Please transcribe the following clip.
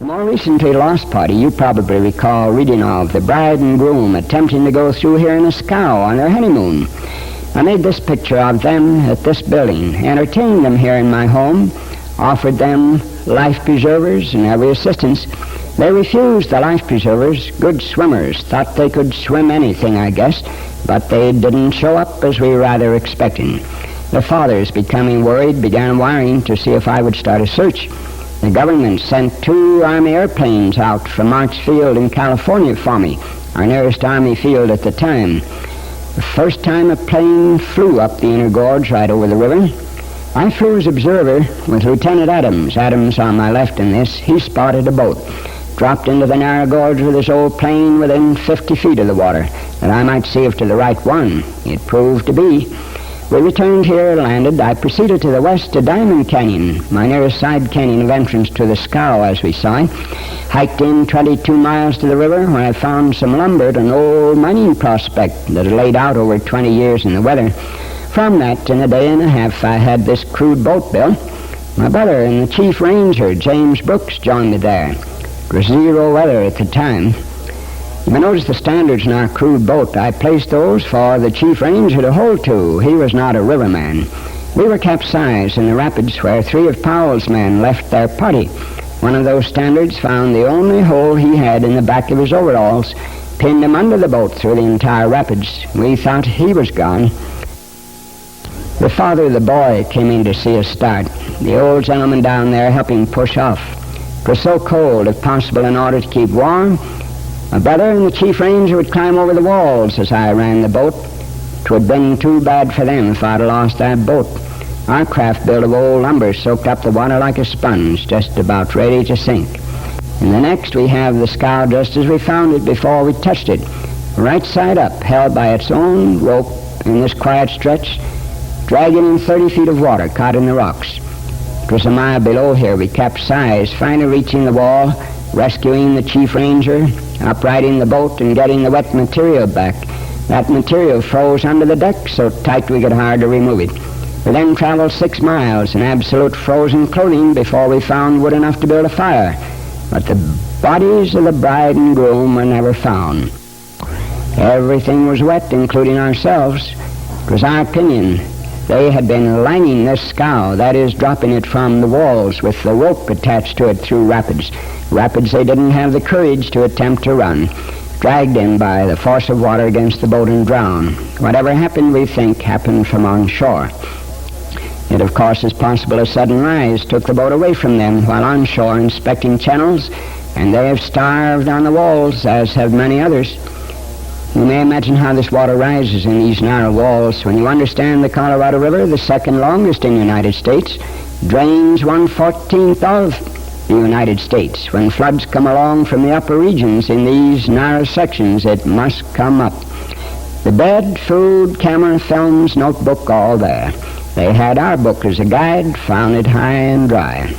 The more recently lost party you probably recall reading of, the bride and groom attempting to go through here in a scow on their honeymoon. I made this picture of them at this building, entertained them here in my home, offered them life preservers and every assistance. They refused the life preservers. Good swimmers, thought they could swim anything, I guess, but they didn't show up as we were rather expecting. The fathers, becoming worried, began wiring to see if I would start a search. The government sent 2 Army airplanes out from Marks Field in California for me, our nearest Army field at the time. The first time a plane flew up the inner gorge right over the river, I flew as observer with Lieutenant Adams. Adams on my left in this. He spotted a boat, dropped into the narrow gorge with his old plane within 50 feet of the water, that I might see if to the right one. It proved to be. We returned here, landed. I proceeded to the west to Diamond Canyon, my nearest side canyon of entrance to the scow as we saw it. Hiked in 22 miles to the river, where I found some lumber at an old mining prospect that had laid out over 20 years in the weather. From that, in a day and a half, I had this crude boat built. My brother and the chief ranger, James Brooks, joined me there. It was 0 weather at the time. You may notice the standards in our crude boat. I placed those for the chief ranger to hold to. He was not a riverman. We were capsized in the rapids where 3 of Powell's men left their party. One of those standards found the only hole he had in the back of his overalls, pinned him under the boat through the entire rapids. We thought he was gone. The father of the boy came in to see us start. The old gentleman down there helping push off. It was so cold, if possible, in order to keep warm, my brother and the chief ranger would climb over the walls as I ran the boat. 'Twould been too bad for them if I'd lost that boat. Our craft built of old lumber soaked up the water like a sponge, just about ready to sink. In the next, we have the scow just as we found it before we touched it, right side up, held by its own rope in this quiet stretch, dragging in 30 feet of water caught in the rocks. It was a mile below here. We capsized, finally reaching the wall, rescuing the chief ranger, uprighting the boat, and getting the wet material back. That material froze under the deck so tight we could hardly remove it. We then traveled 6 miles in absolute frozen clothing before we found wood enough to build a fire. But the bodies of the bride and groom were never found. Everything was wet, including ourselves. It was our opinion they had been lining this scow, that is, dropping it from the walls with the rope attached to it through rapids. Rapids they didn't have the courage to attempt to run. Dragged in by the force of water against the boat and drowned. Whatever happened, we think, happened from on shore. It, of course, is possible a sudden rise took the boat away from them while on shore inspecting channels, and they have starved on the walls, as have many others. You may imagine how this water rises in these narrow walls. When you understand the Colorado River, the second longest in the United States, drains 1/14 of the United States. When floods come along from the upper regions in these narrow sections, it must come up. The bed, food, camera, films, notebook, all there. They had our book as a guide, found it high and dry.